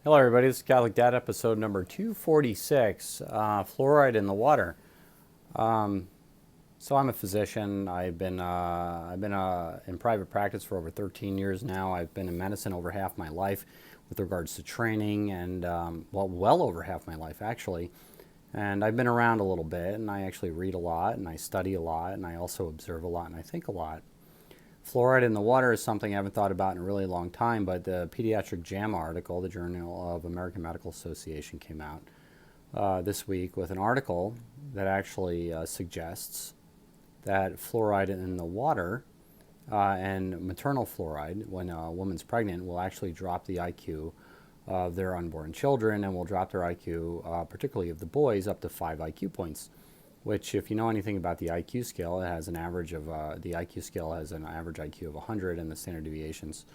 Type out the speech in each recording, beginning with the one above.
Hello, everybody. This is Catholic Dad, episode number 246, fluoride in the water. So I'm a physician. I've been in private practice for over 13 years now. I've been in medicine over half my life with regards to training and, well over half my life, actually. And I've been around a little bit, and I actually read a lot, and I study a lot, and I also observe a lot, and I think a lot. Fluoride in the water is something I haven't thought about in a really long time, but the pediatric JAMA article, the Journal of American Medical Association, came out this week with an article that actually suggests that fluoride in the water and maternal fluoride, when a woman's pregnant, will actually drop the IQ of their unborn children and will drop their IQ, particularly of the boys, up to 5 IQ points. Which, if you know anything about the IQ scale, it has an average of the IQ scale has an average IQ of 100, and the standard deviations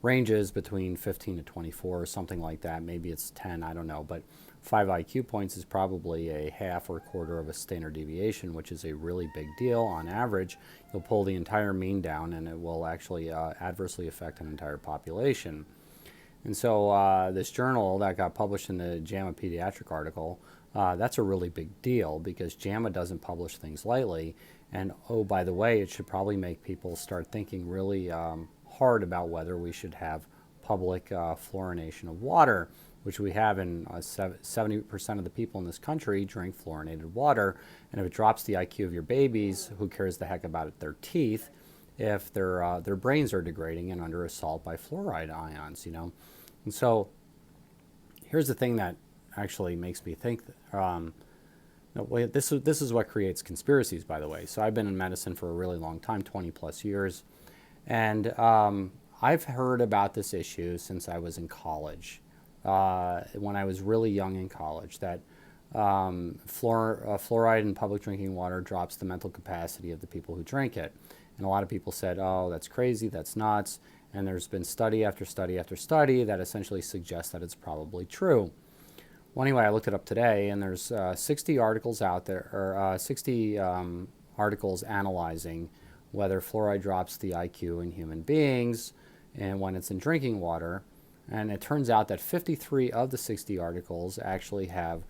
ranges between 15 to 24 or something like that. Maybe it's 10, I don't know, but 5 IQ points is probably a half or a quarter of a standard deviation, which is a really big deal. On average, you'll pull the entire mean down, and it will actually adversely affect an entire population. And so this journal that got published in the JAMA Pediatric article, that's a really big deal because JAMA doesn't publish things lightly. And oh, by the way, it should probably make people start thinking really hard about whether we should have public fluorination of water, which we have in 70% of the people in this country drink fluorinated water. And if it drops the IQ of your babies, who cares the heck about their teeth if their brains are degrading and under assault by fluoride ions, you know? And so here's the thing that actually makes me think. No, wait, this is what creates conspiracies, by the way. So I've been in medicine for a really long time, 20 plus years, and I've heard about this issue since I was in college. When I was really young in college, that fluoride in public drinking water drops the mental capacity of the people who drink it. And a lot of people said, oh, that's crazy, that's nuts. And there's been study after study after study that essentially suggests that it's probably true. Well, anyway, I looked it up today, and there's 60 articles out there, or 60 articles analyzing whether fluoride drops the IQ in human beings and when it's in drinking water. And it turns out that 53 of the 60 articles actually have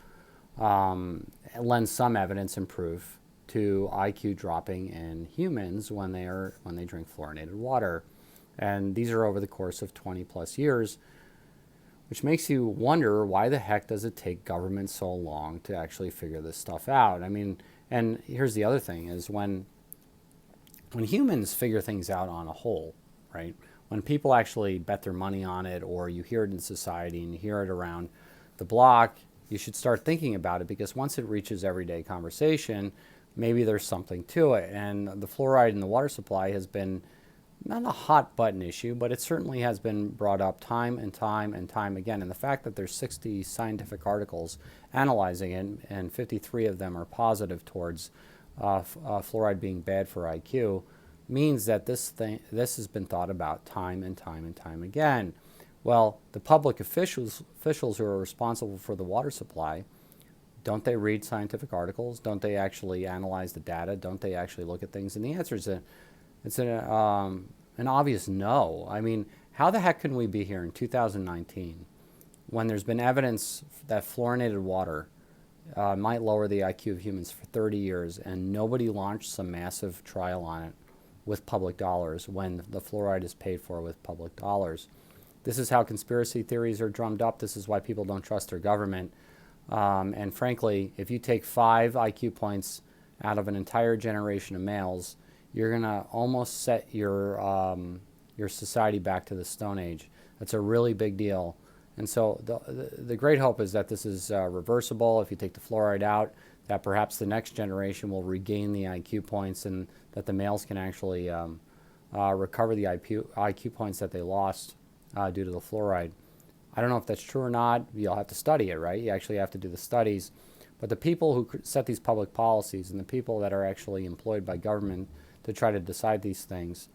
lend some evidence and proof to IQ dropping in humans when they drink fluorinated water. And these are over the course of 20 plus years, which makes you wonder, why the heck does it take government so long to actually figure this stuff out? I mean, and here's the other thing is when humans figure things out on a whole, right? When people actually bet their money on it, or you hear it in society and you hear it around the block, you should start thinking about it, because once it reaches everyday conversation, maybe there's something to it. And the fluoride in the water supply has been not a hot button issue, but it certainly has been brought up time and time and time again. And the fact that there's 60 scientific articles analyzing it, and 53 of them are positive towards fluoride being bad for IQ, means that this has been thought about time and time and time again. Well, the public officials who are responsible for the water supply, don't they read scientific articles? Don't they actually analyze the data? Don't they actually look at things? And the answer is it's an obvious no. I mean, how the heck can we be here in 2019 when there's been evidence that fluorinated water might lower the IQ of humans for 30 years, and nobody launched some massive trial on it with public dollars when the fluoride is paid for with public dollars? This is how conspiracy theories are drummed up. This is why people don't trust their government. And frankly, if you take 5 IQ points out of an entire generation of males, you're going to almost set your society back to the Stone Age. That's a really big deal. And so the great hope is that this is reversible. If you take the fluoride out, that perhaps the next generation will regain the IQ points, and that the males can actually recover the IQ points that they lost due to the fluoride. I don't know if that's true or not. You'll have to study it, right? You actually have to do the studies. But the people who set these public policies, and the people that are actually employed by government to try to decide these things,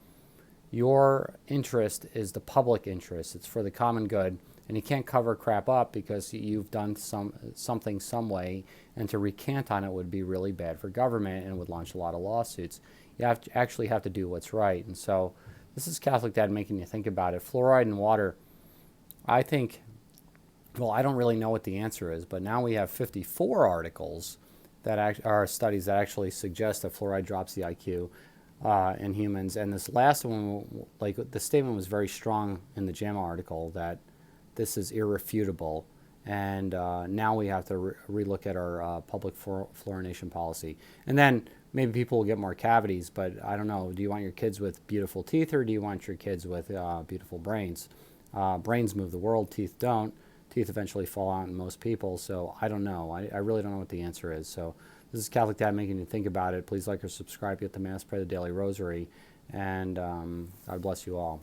your interest is the public interest. It's for the common good. And you can't cover crap up because you've done something some way, and to recant on it would be really bad for government and would launch a lot of lawsuits. You actually have to do what's right. And so this is Catholic Dad making you think about it. Fluoride in water, I think Well, I don't really know what the answer is, but now we have 54 articles that are studies that actually suggest that fluoride drops the IQ in humans. And this last one, like the statement was very strong in the JAMA article that this is irrefutable. And now we have to relook at our public fluorination policy. And then maybe people will get more cavities, but I don't know. Do you want your kids with beautiful teeth, or do you want your kids with beautiful brains? Brains move the world, teeth don't. Teeth eventually fall out in most people, so I don't know. I really don't know what the answer is. So this is Catholic Dad making you think about it. Please like or subscribe, get the Mass, pray the Daily Rosary, and God bless you all.